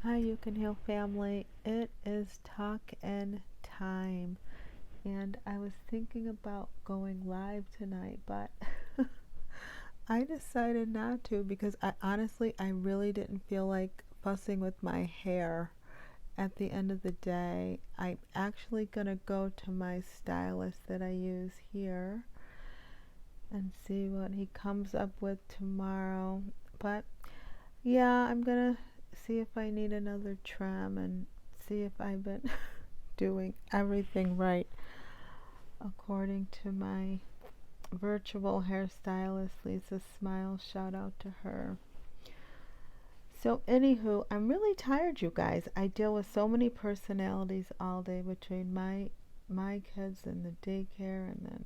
Hi, You Can Heal family. It is talk-in time. And I was thinking about going live tonight, but I decided not to because I really didn't feel like fussing with my hair at the end of the day. I'm actually going to go to my stylist that I use here and see what he comes up with tomorrow. But yeah, I'm going to see if I need another trim and see if I've been doing everything right according to my virtual hairstylist, Lisa Smile. Shout out to her. So, anywho, I'm really tired, you guys. I deal with so many personalities all day between my kids and the daycare and then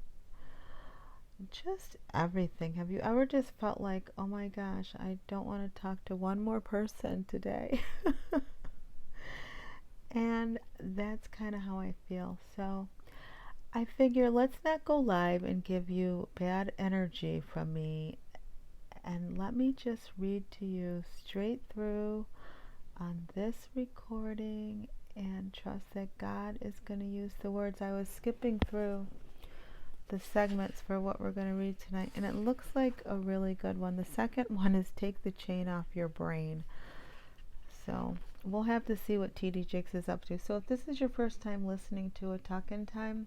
just everything. Have you ever just felt like, oh my gosh, I don't want to talk to one more person today? And that's kind of how I feel. So, I figure let's not go live and give you bad energy from me, and let me just read to you straight through on this recording and trust that God is going to use the words. I was skipping through the segments for what we're going to read tonight, and it looks like a really good one. The second one is Take the Chain Off Your Brain. So we'll have to see what TD Jakes is up to. So if this is your first time listening to a Talk-In Time,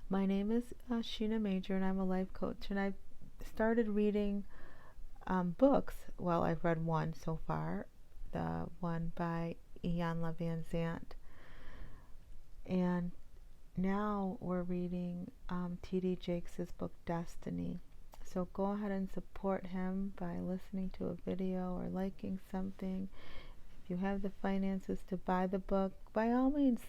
my name is Shena Major, and I'm a life coach. And I've started reading books. Well, I've read one so far, the one by Ian Van Zant. And now we're reading T.D. Jakes' book, Destiny. So go ahead and support him by listening to a video or liking something. If you have the finances to buy the book, by all means,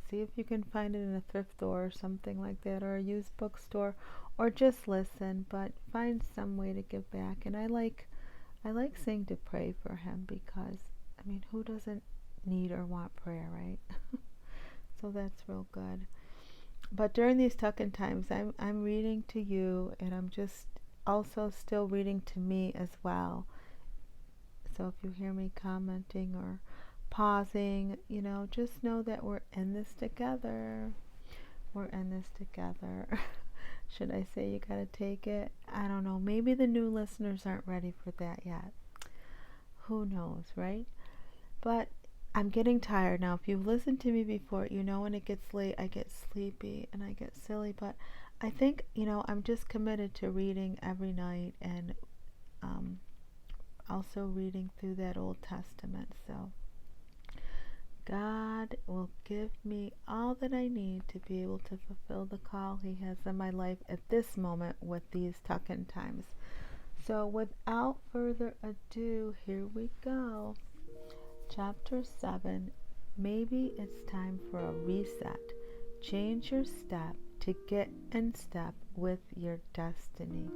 see if you can find it in a thrift store or something like that, or a used bookstore, or just listen, but find some way to give back. And I like saying to pray for him because, I mean, who doesn't need or want prayer, right? So that's real good. But during these tuck-in times, I'm reading to you, and I'm just also still reading to me as well. So if you hear me commenting or pausing, just know that we're in this together. We're in this together. Should I say you gotta take it? I don't know. Maybe the new listeners aren't ready for that yet. Who knows, right? But I'm getting tired now. If you've listened to me before, you know when it gets late, I get sleepy and I get silly. But I think, I'm just committed to reading every night and also reading through that Old Testament. So God will give me all that I need to be able to fulfill the call He has in my life at this moment with these tuck-in times. So without further ado, here we go. Chapter 7. Maybe it's time for a reset. Change your step to get in step with your destiny.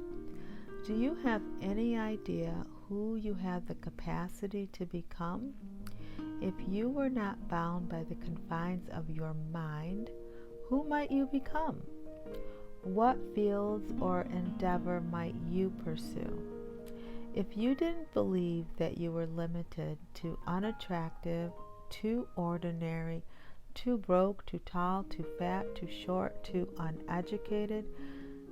Do you have any idea who you have the capacity to become? If you were not bound by the confines of your mind, who might you become? What fields or endeavor might you pursue? If you didn't believe that you were limited to unattractive, too ordinary, too broke, too tall, too fat, too short, too uneducated,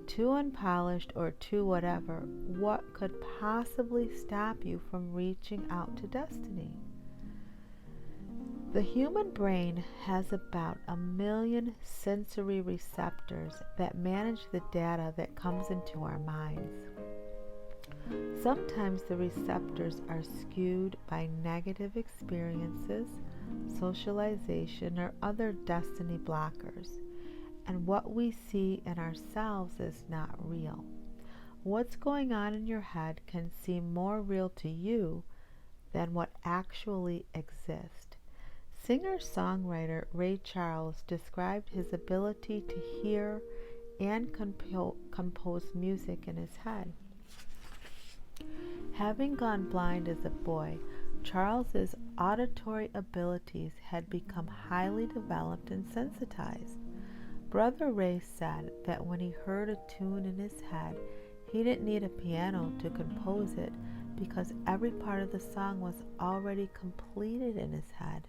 too unpolished, or too whatever, what could possibly stop you from reaching out to destiny? The human brain has about 1 million sensory receptors that manage the data that comes into our minds. Sometimes the receptors are skewed by negative experiences, socialization, or other destiny blockers, and what we see in ourselves is not real. What's going on in your head can seem more real to you than what actually exists. Singer-songwriter Ray Charles described his ability to hear and compose music in his head. Having gone blind as a boy, Charles's auditory abilities had become highly developed and sensitized. Brother Ray said that when he heard a tune in his head, he didn't need a piano to compose it because every part of the song was already completed in his head.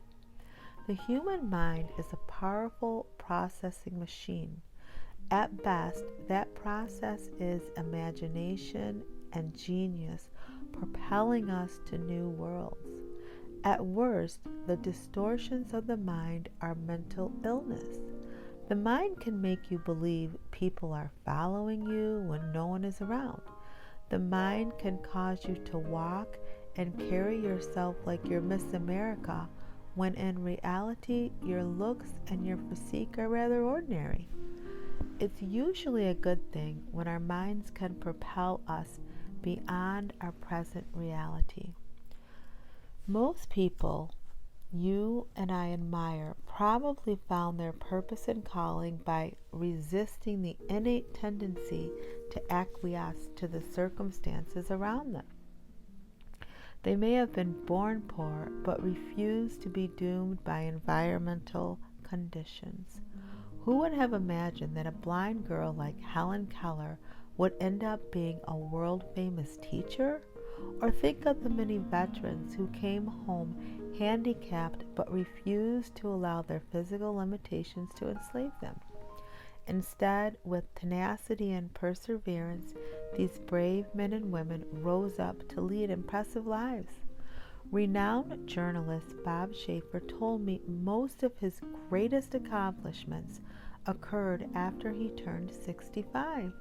The human mind is a powerful processing machine. At best, that process is imagination and genius propelling us to new worlds. At worst, the distortions of the mind are mental illness. The mind can make you believe people are following you when no one is around. The mind can cause you to walk and carry yourself like you're Miss America, when in reality your looks and your physique are rather ordinary. It's usually a good thing when our minds can propel us beyond our present reality. Most people you and I admire probably found their purpose and calling by resisting the innate tendency to acquiesce to the circumstances around them. They may have been born poor, but refused to be doomed by environmental conditions. Who would have imagined that a blind girl like Helen Keller would end up being a world-famous teacher? Or think of the many veterans who came home handicapped but refused to allow their physical limitations to enslave them. Instead, with tenacity and perseverance, these brave men and women rose up to lead impressive lives. Renowned journalist Bob Schaefer told me most of his greatest accomplishments occurred after he turned 65.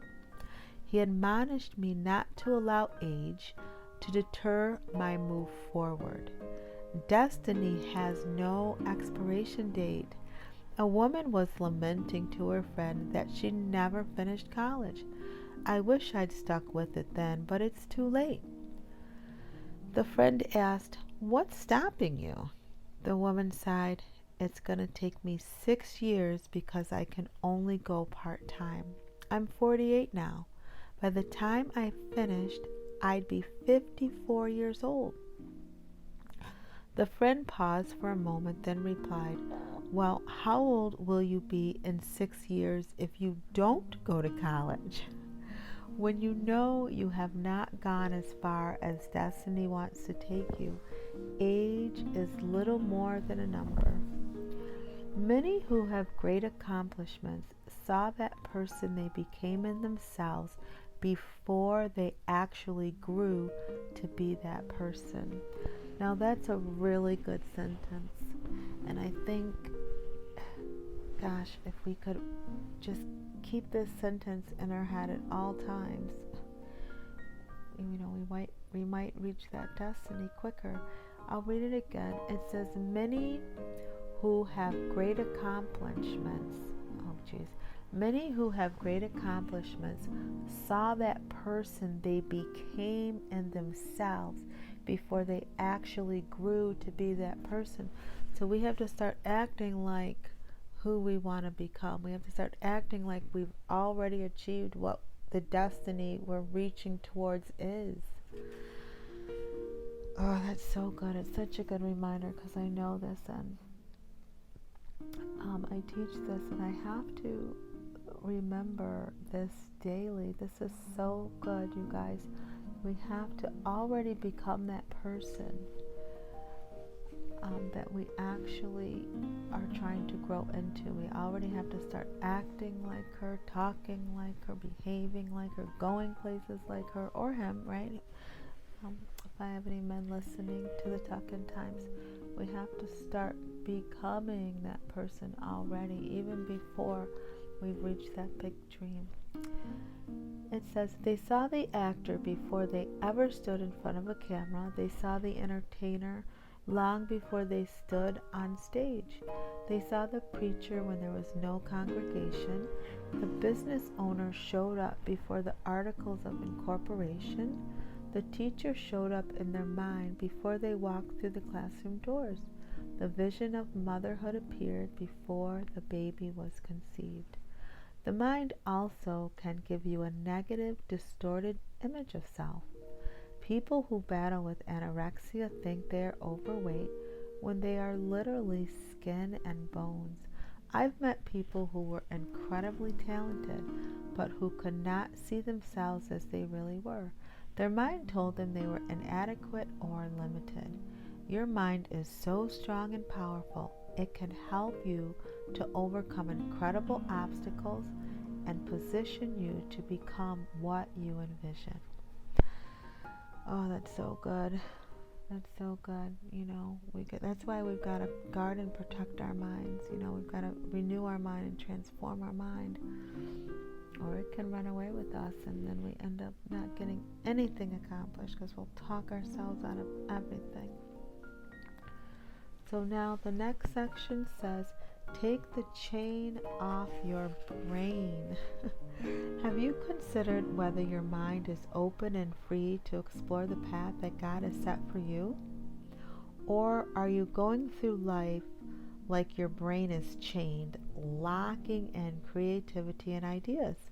He admonished me not to allow age to deter my move forward. Destiny has no expiration date. A woman was lamenting to her friend that she never finished college. I wish I'd stuck with it then, but it's too late. The friend asked, "What's stopping you?" The woman sighed, "It's going to take me 6 years because I can only go part-time. I'm 48 now. By the time I finished, I'd be 54 years old." The friend paused for a moment, then replied, "Well, how old will you be in 6 years if you don't go to college?" When you know you have not gone as far as destiny wants to take you, age is little more than a number. Many who have great accomplishments saw that person they became in themselves before they actually grew to be that person. Now that's a really good sentence, and I think, gosh, if we could just keep this sentence in our head at all times, we might reach that destiny quicker. I'll read it again. It says, many who have great accomplishments, many who have great accomplishments saw that person they became in themselves before they actually grew to be that person. So we have to start acting like who we want to become. We have to start acting like we've already achieved what the destiny we're reaching towards is. Oh, that's so good. It's such a good reminder because I know this, and I teach this, and I have to remember this daily. This is so good, you guys. We have to already become that person that we actually are trying to grow into. We already have to start acting like her, talking like her, behaving like her, going places like her, or him, right? If I have any men listening to the Tuck-In Times, we have to start becoming that person already, even before we've reached that big dream. It says, they saw the actor before they ever stood in front of a camera. They saw the entertainer long before they stood on stage. They saw the preacher when there was no congregation. The business owner showed up before the articles of incorporation. The teacher showed up in their mind before they walked through the classroom doors. The vision of motherhood appeared before the baby was conceived. The mind also can give you a negative, distorted image of self. People who battle with anorexia think they are overweight when they are literally skin and bones. I've met people who were incredibly talented, but who could not see themselves as they really were. Their mind told them they were inadequate or limited. Your mind is so strong and powerful, it can help you to overcome incredible obstacles and position you to become what you envision. Oh, that's so good. That's so good. That's why we've got to guard and protect our minds. We've got to renew our mind and transform our mind, or it can run away with us, and then we end up not getting anything accomplished because we'll talk ourselves out of everything. So now the next section says, take the chain off your brain. Have you considered whether your mind is open and free to explore the path that God has set for you? Or are you going through life like your brain is chained, locking in creativity and ideas?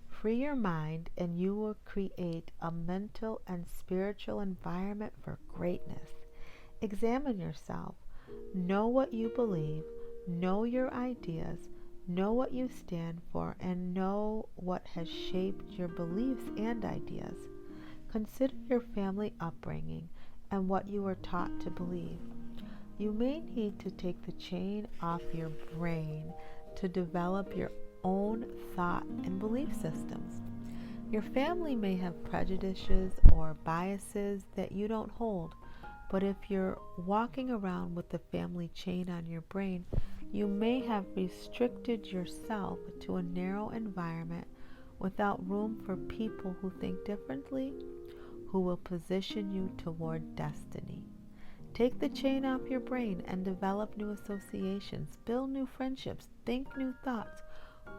Free your mind and you will create a mental and spiritual environment for greatness. Examine yourself. Know what you believe. Know your ideas. Know what you stand for, and know what has shaped your beliefs and ideas. Consider your family upbringing and what you were taught to believe. You may need to take the chain off your brain to develop your own thought and belief systems. Your family may have prejudices or biases that you don't hold, but if you're walking around with the family chain on your brain, you may have restricted yourself to a narrow environment without room for people who think differently, who will position you toward destiny. Take the chain off your brain and develop new associations, build new friendships, think new thoughts.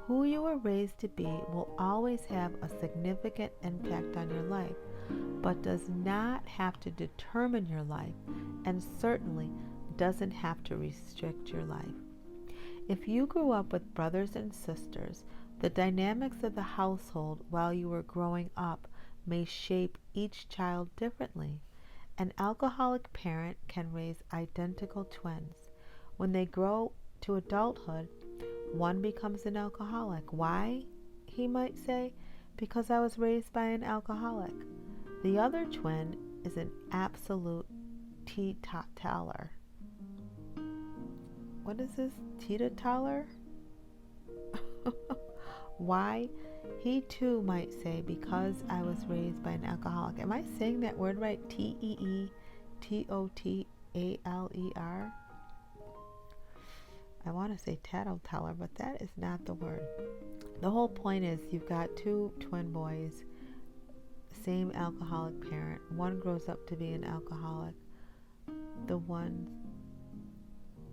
Who you were raised to be will always have a significant impact on your life, but does not have to determine your life, and certainly doesn't have to restrict your life. If you grew up with brothers and sisters, the dynamics of the household while you were growing up may shape each child differently. An alcoholic parent can raise identical twins. When they grow to adulthood, one becomes an alcoholic. Why? He might say, because I was raised by an alcoholic. The other twin is an absolute teetotaler. What is this? Teetotaler? Why? He too might say, because I was raised by an alcoholic. Am I saying that word right? Teetotaler? I want to say tattletale, but that is not the word. The whole point is you've got two twin boys, same alcoholic parent. One grows up to be an alcoholic. The one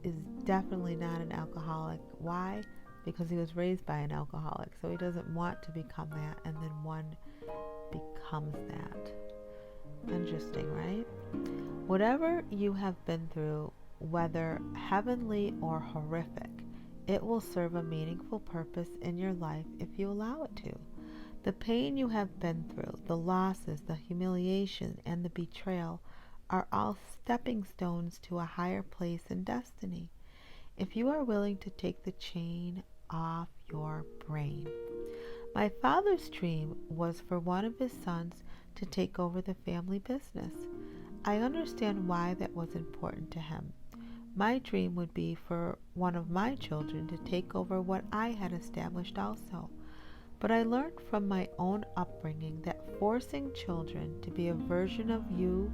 is definitely not an alcoholic. Why? Because he was raised by an alcoholic, so he doesn't want to become that, and then one becomes that. Interesting, right? Whatever you have been through, whether heavenly or horrific, it will serve a meaningful purpose in your life if you allow it to. The pain you have been through, the losses, the humiliation, and the betrayal are all stepping stones to a higher place in destiny. If you are willing to take the chain off your brain. My father's dream was for one of his sons to take over the family business. I understand why that was important to him. My dream would be for one of my children to take over what I had established also. But I learned from my own upbringing that forcing children to be a version of you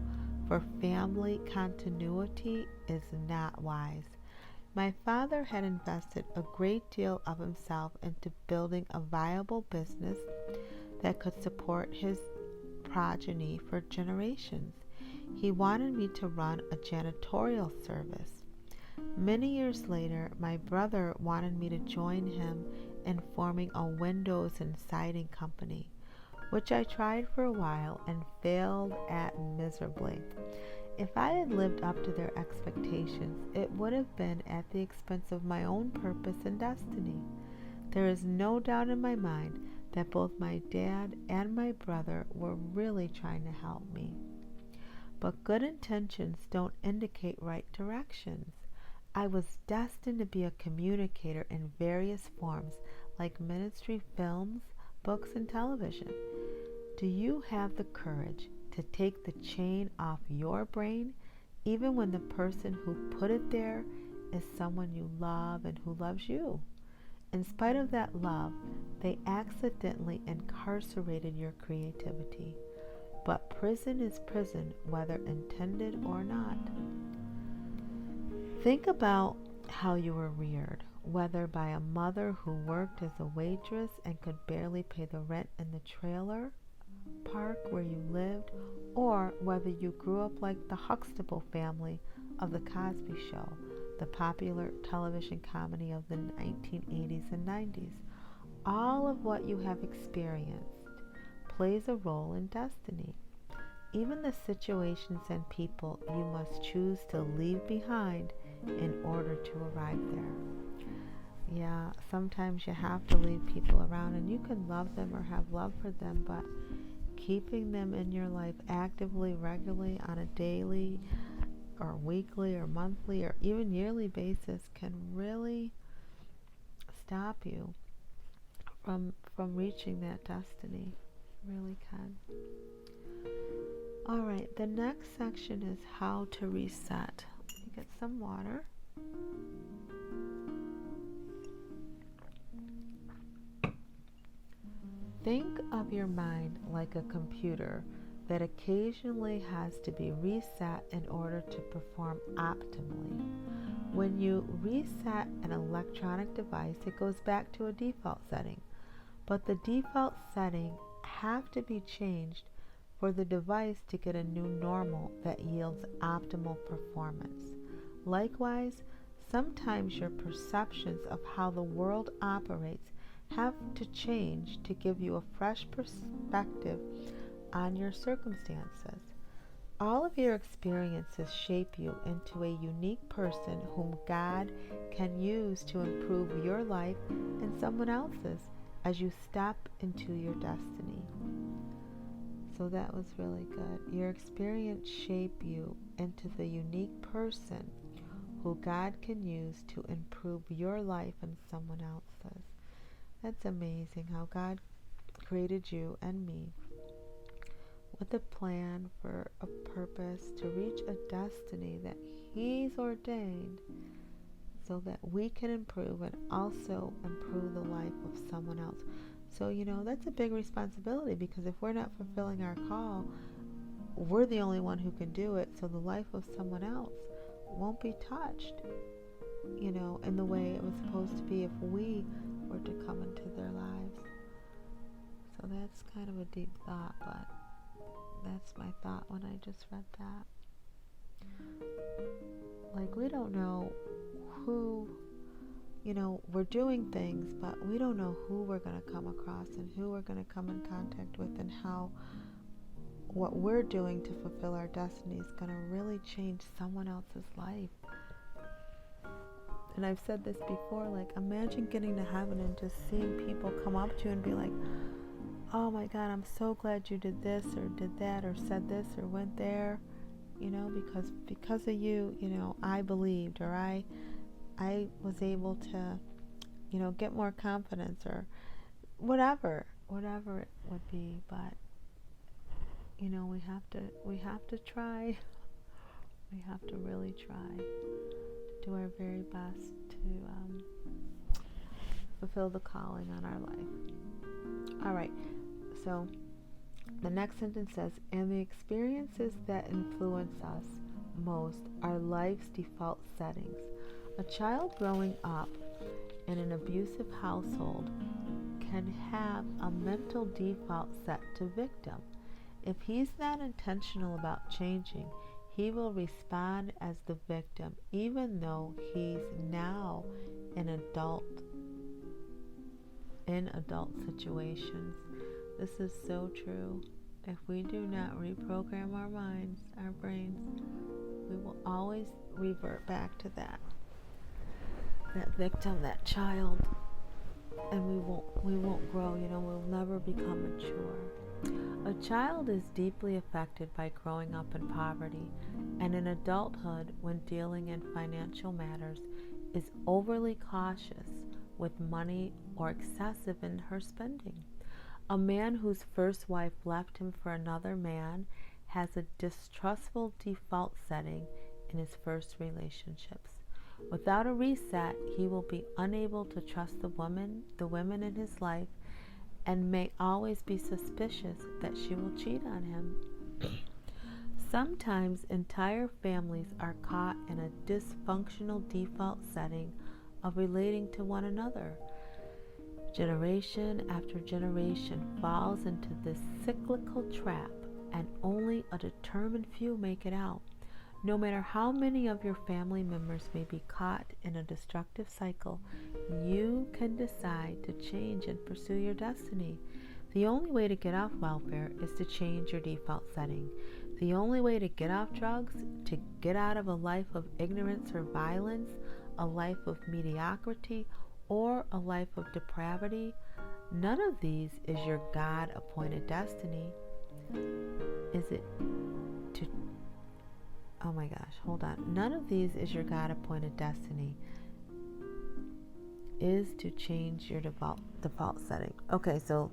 for family continuity is not wise. My father had invested a great deal of himself into building a viable business that could support his progeny for generations. He wanted me to run a janitorial service. Many years later, my brother wanted me to join him in forming a windows and siding company, which I tried for a while and failed at miserably. If I had lived up to their expectations, it would have been at the expense of my own purpose and destiny. There is no doubt in my mind that both my dad and my brother were really trying to help me. But good intentions don't indicate right directions. I was destined to be a communicator in various forms, like ministry, films, books, and television. Do you have the courage to take the chain off your brain, even when the person who put it there is someone you love and who loves you? In spite of that love, they accidentally incarcerated your creativity. But prison is prison, whether intended or not. Think about how you were reared, whether by a mother who worked as a waitress and could barely pay the rent in the trailer park where you lived, or whether you grew up like the Huxtable family of The Cosby Show, the popular television comedy of the 1980s and 90s. All of what you have experienced plays a role in destiny. Even the situations and people you must choose to leave behind in order to arrive there. Yeah, sometimes you have to leave people around, and you can love them or have love for them, but keeping them in your life actively, regularly, on a daily or weekly or monthly or even yearly basis can really stop you from reaching that destiny. Really can. All right, the next section is how to reset. Get some water. Think of your mind like a computer that occasionally has to be reset in order to perform optimally. When you reset an electronic device, it goes back to a default setting. But the default setting have to be changed for the device to get a new normal that yields optimal performance. Likewise, sometimes your perceptions of how the world operates have to change to give you a fresh perspective on your circumstances. All of your experiences shape you into a unique person whom God can use to improve your life and someone else's as you step into your destiny. So that was really good. Your experience shape you into the unique person who God can use to improve your life and someone else's. That's amazing how God created you and me with a plan for a purpose to reach a destiny that He's ordained so that we can improve and also improve the life of someone else. So, that's a big responsibility, because if we're not fulfilling our call, we're the only one who can do it. So the life of someone else won't be touched, in the way it was supposed to be if we were to come into their lives. So that's kind of a deep thought, but that's my thought when I just read that. Like, we don't know who, we're doing things, but we don't know who we're going to come across and who we're going to come in contact with, and how what we're doing to fulfill our destiny is going to really change someone else's life. And I've said this before, like, imagine getting to heaven and just seeing people come up to you and be like, oh my God, I'm so glad you did this or did that or said this or went there, because of you, I believed, or I was able to, get more confidence, or whatever it would be. But we have to try. We have to really try to do our very best to fulfill the calling on our life. All right, so the next sentence says, and the experiences that influence us most are life's default settings. A child growing up in an abusive household can have a mental default set to victim. If he's not intentional about changing, he will respond as the victim, even though he's now in adult situations. This is so true. If we do not reprogram our minds, our brains, we will always revert back to that victim, that child, and we won't grow. We'll never become mature. A child is deeply affected by growing up in poverty, and in adulthood, when dealing in financial matters, is overly cautious with money or excessive in her spending. A man whose first wife left him for another man has a distrustful default setting in his first relationships. Without a reset, he will be unable to trust the women in his life, and may always be suspicious that she will cheat on him. Sometimes entire families are caught in a dysfunctional default setting of relating to one another. Generation after generation falls into this cyclical trap, and only a determined few make it out. No matter how many of your family members may be caught in a destructive cycle, you can decide to change and pursue your destiny. The only way to get off welfare is to change your default setting. The only way to get off drugs, to get out of a life of ignorance or violence, a life of mediocrity, or a life of depravity, none of these is your God-appointed destiny. Is it to Oh my gosh, hold on. None of these is your God-appointed destiny. Is to change your default setting. Okay, so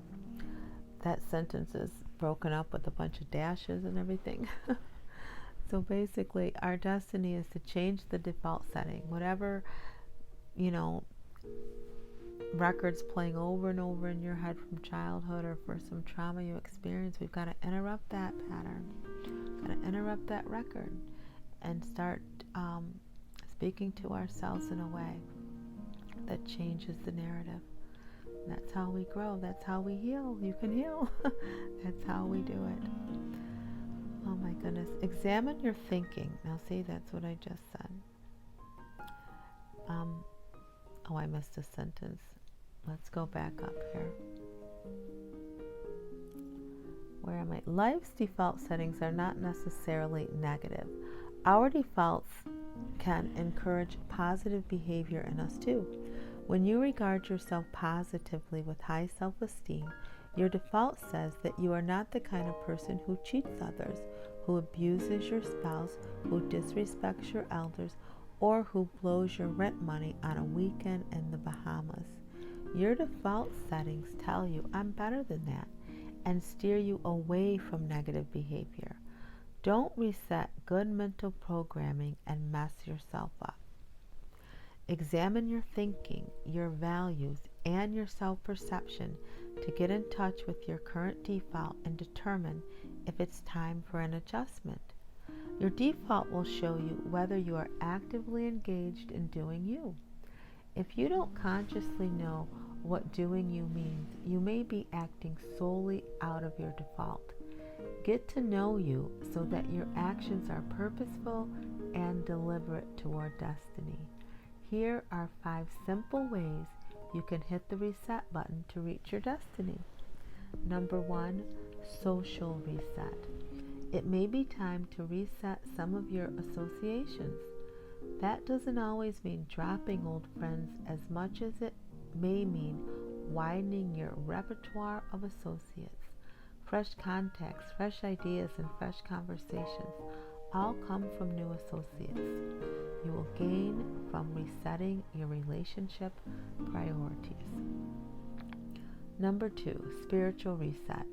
that sentence is broken up with a bunch of dashes and everything. So basically, our destiny is to change the default setting. Whatever, records playing over and over in your head from childhood or for some trauma you experienced, we've got to interrupt that pattern. Got to interrupt that record and start speaking to ourselves in a way that changes the narrative. That's how we grow. That's how we heal. You can heal. That's how we do it. Oh my goodness. Examine your thinking. Now see, that's what I just said. I missed a sentence. Let's go back up here. Where am I? Life's default settings are not necessarily negative. Our defaults can encourage positive behavior in us too. When you regard yourself positively with high self-esteem, your default says that you are not the kind of person who cheats others, who abuses your spouse, who disrespects your elders, or who blows your rent money on a weekend in the Bahamas. Your default settings tell you, I'm better than that, and steer you away from negative behavior. Don't reset good mental programming and mess yourself up. Examine your thinking, your values, and your self-perception to get in touch with your current default and determine if it's time for an adjustment. Your default will show you whether you are actively engaged in doing you. If you don't consciously know what doing you means, you may be acting solely out of your default. Get to know you so that your actions are purposeful and deliberate toward destiny. Here are 5 simple ways you can hit the reset button to reach your destiny. Number 1, social reset. It may be time to reset some of your associations. That doesn't always mean dropping old friends as much as it may mean widening your repertoire of associates. Fresh contacts, fresh ideas, and fresh conversations all come from new associates. You will gain from resetting your relationship priorities. Number 2, spiritual reset.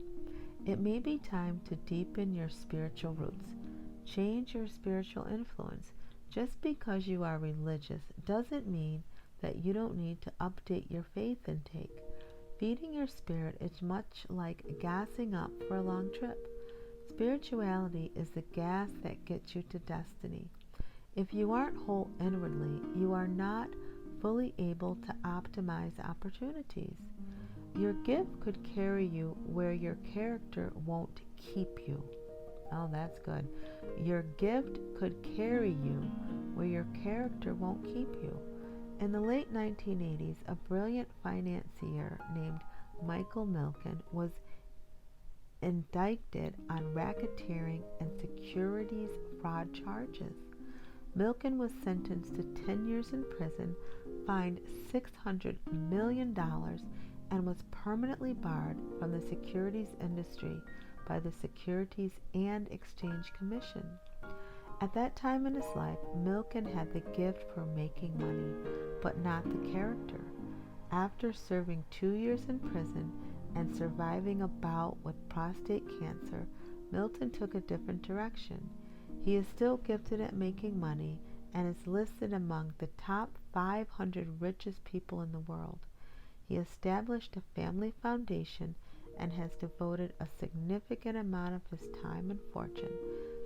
It may be time to deepen your spiritual roots. Change your spiritual influence. Just because you are religious doesn't mean that you don't need to update your faith intake. Feeding your spirit is much like gassing up for a long trip. Spirituality is the gas that gets you to destiny. If you aren't whole inwardly, you are not fully able to optimize opportunities. Your gift could carry you where your character won't keep you. Oh, that's good. Your gift could carry you where your character won't keep you. In the late 1980s, a brilliant financier named Michael Milken was indicted on racketeering and securities fraud charges. Milken was sentenced to 10 years in prison, fined $600 million, and was permanently barred from the securities industry by the Securities and Exchange Commission. At that time in his life, Milken had the gift for making money, but not the character. After serving 2 years in prison, and surviving a bout with prostate cancer, Milton took a different direction. He is still gifted at making money and is listed among the top 500 richest people in the world. He established a family foundation and has devoted a significant amount of his time and fortune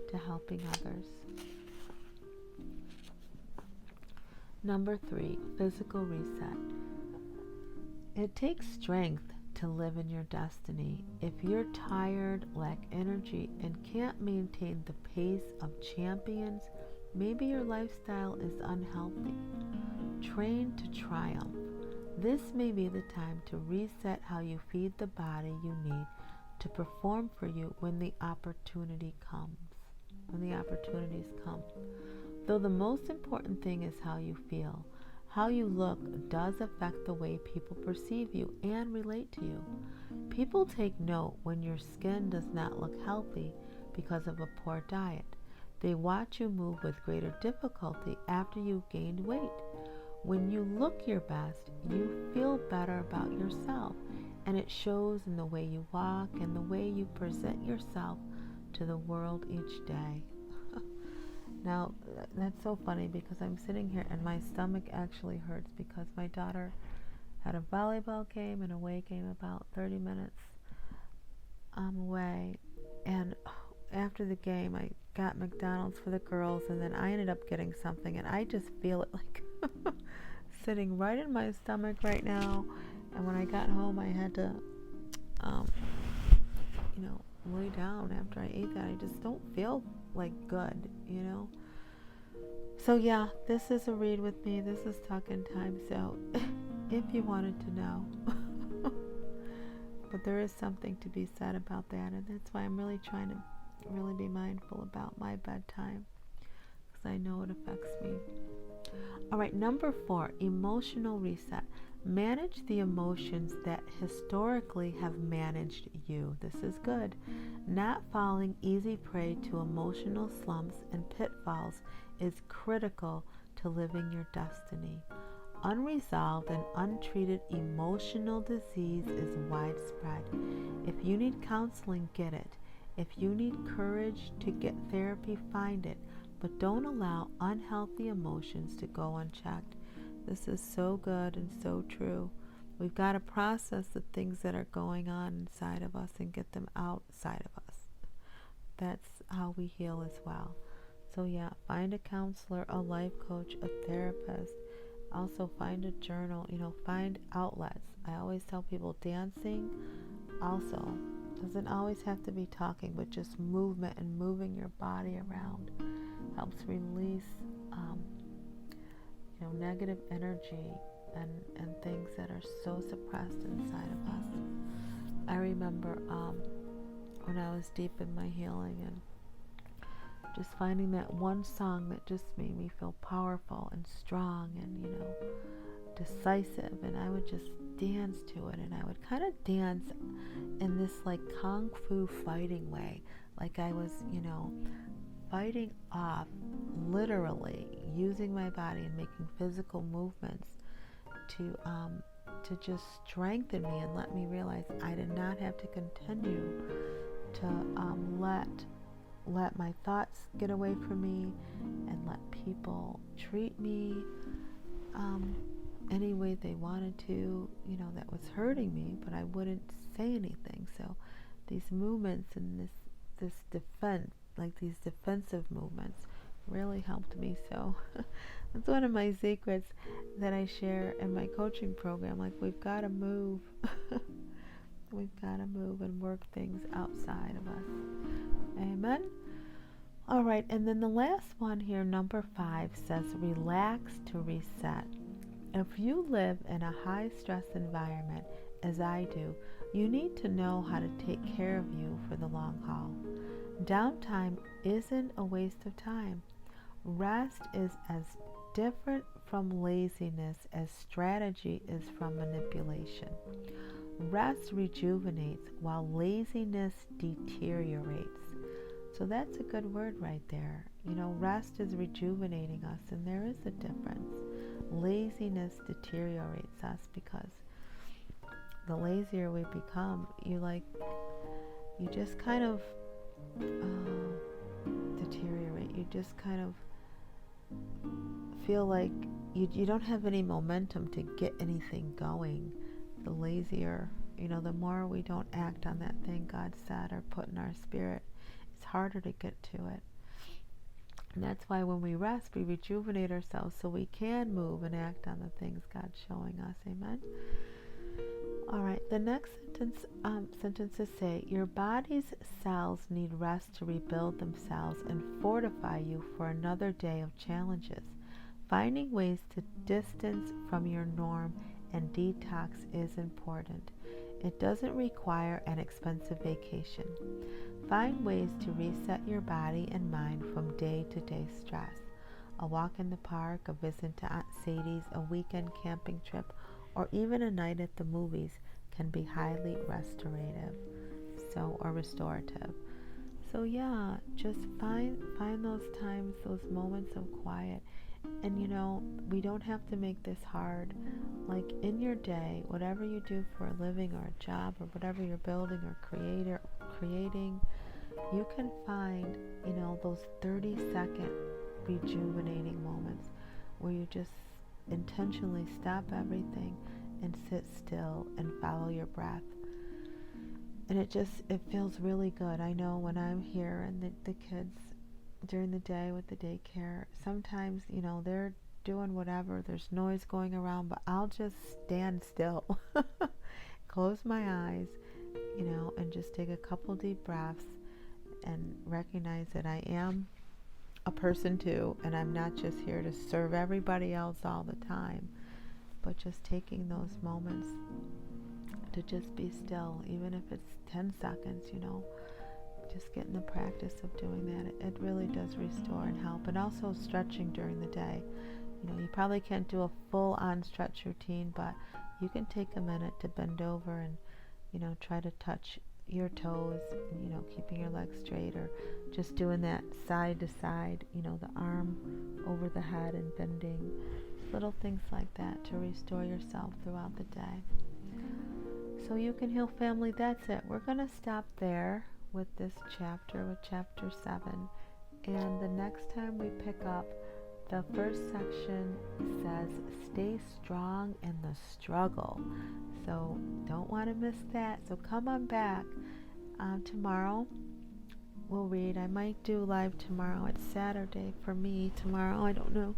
to helping others. Number 3, physical reset. It takes strength to live in your destiny. If you're tired, lack energy, and can't maintain the pace of champions, maybe your lifestyle is unhealthy. Train to triumph. This may be the time to reset how you feed the body you need to perform for you when the opportunity comes. When the opportunities come. Though the most important thing is how you feel. How you look does affect the way people perceive you and relate to you. People take note when your skin does not look healthy because of a poor diet. They watch you move with greater difficulty after you've gained weight. When you look your best, you feel better about yourself, and it shows in the way you walk and the way you present yourself to the world each day. Now, that's so funny because I'm sitting here and my stomach actually hurts because my daughter had a volleyball game and away game about 30 minutes away. And after the game, I got McDonald's for the girls, and then I ended up getting something, and I just feel it like sitting right in my stomach right now. And when I got home, I had to, lay down after I ate that. I just don't feel like good, So yeah, this is a read with me. This is talking time. So if you wanted to know, but there is something to be said about that, and that's why I'm really trying to really be mindful about my bedtime, because I know it affects me. All right, number 4, emotional reset. Manage the emotions that historically have managed you. This is good. Not falling easy prey to emotional slumps and pitfalls is critical to living your destiny. Unresolved and untreated emotional disease is widespread. If you need counseling, get it. If you need courage to get therapy, find it. But don't allow unhealthy emotions to go unchecked. This is so good and so true. We've got to process the things that are going on inside of us and get them outside of us. That's how we heal as well. So yeah, find a counselor, a life coach, a therapist. Also find a journal, find outlets. I always tell people dancing also doesn't always have to be talking, but just movement and moving your body around helps release negative energy and things that are so suppressed inside of us. I remember when I was deep in my healing and just finding that one song that just made me feel powerful and strong and decisive, and I would just dance to it, and I would kind of dance in this like kung fu fighting way, like I was fighting off, literally using my body and making physical movements to just strengthen me and let me realize I did not have to continue to let my thoughts get away from me and let people treat me any way they wanted to, that was hurting me, but I wouldn't say anything. So these movements and this defense, like these defensive movements, really helped me. So that's one of my secrets that I share in my coaching program. Like, we've got to move. We've got to move and work things outside of us. Amen. All right, and then the last one here, number 5, says relax to reset. If you live in a high-stress environment, as I do, you need to know how to take care of you for the long haul. Downtime isn't a waste of time. Rest is as different from laziness as strategy is from manipulation. Rest rejuvenates while laziness deteriorates. So that's a good word right there. Rest is rejuvenating us, and there is a difference. Laziness deteriorates us because the lazier we become, you just kind of deteriorate. You just kind of feel like you don't have any momentum to get anything going. The lazier, the more we don't act on that thing God said or put in our spirit, it's harder to get to it. And that's why when we rest, we rejuvenate ourselves so we can move and act on the things God's showing us. Amen? All right, the next sentences say, your body's cells need rest to rebuild themselves and fortify you for another day of challenges. Finding ways to distance from your norm and detox is important. It doesn't require an expensive vacation. Find ways to reset your body and mind from day-to-day stress. A walk in the park, a visit to Aunt Sadie's, a weekend camping trip, or even a night at the movies can be highly restorative, or restorative. So yeah, just find those times, those moments of quiet. And we don't have to make this hard. Like in your day, whatever you do for a living or a job or whatever you're building or creating, you can find, those 30-second rejuvenating moments where you just intentionally stop everything and sit still and follow your breath. And it feels really good. I know when I'm here and the kids during the day with the daycare, sometimes, they're doing whatever, there's noise going around, but I'll just stand still, close my eyes, and just take a couple deep breaths and recognize that I am a person too, and I'm not just here to serve everybody else all the time, but just taking those moments to just be still, even if it's 10 seconds, just getting the practice of doing that. It really does restore and help. And also stretching during the day. You probably can't do a full-on stretch routine, but you can take a minute to bend over and, try to touch your toes, keeping your legs straight, or just doing that side to side, the arm over the head and bending. Little things like that to restore yourself throughout the day. So you can heal, family. That's it. We're going to stop there with this chapter, with chapter 7. And the next time we pick up, the first section says, stay strong in the struggle. So don't want to miss that. So come on back. Tomorrow we'll read. I might do live tomorrow. It's Saturday for me tomorrow. I don't know.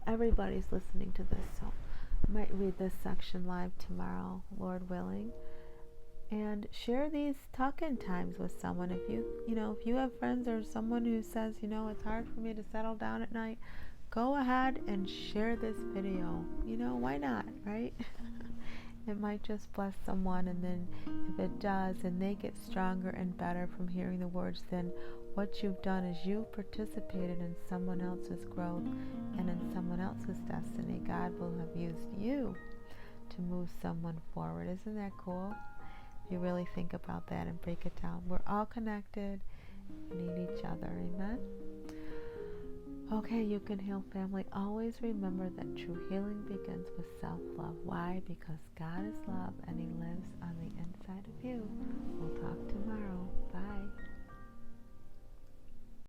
Everybody's listening to this, so I might read this section live tomorrow, Lord willing. And share these talk-in times with someone. If you have friends or someone who says, it's hard for me to settle down at night, go ahead and share this video. Why not, right? It might just bless someone, and then if it does, and they get stronger and better from hearing the words, then what you've done is you've participated in someone else's growth and in someone else's destiny. God will have used you to move someone forward. Isn't that cool? If you really think about that and break it down. We're all connected. We need each other. Amen? Okay, you can heal, family. Always remember that true healing begins with self-love. Why? Because God is love and He lives on the inside of you. We'll talk tomorrow. Bye.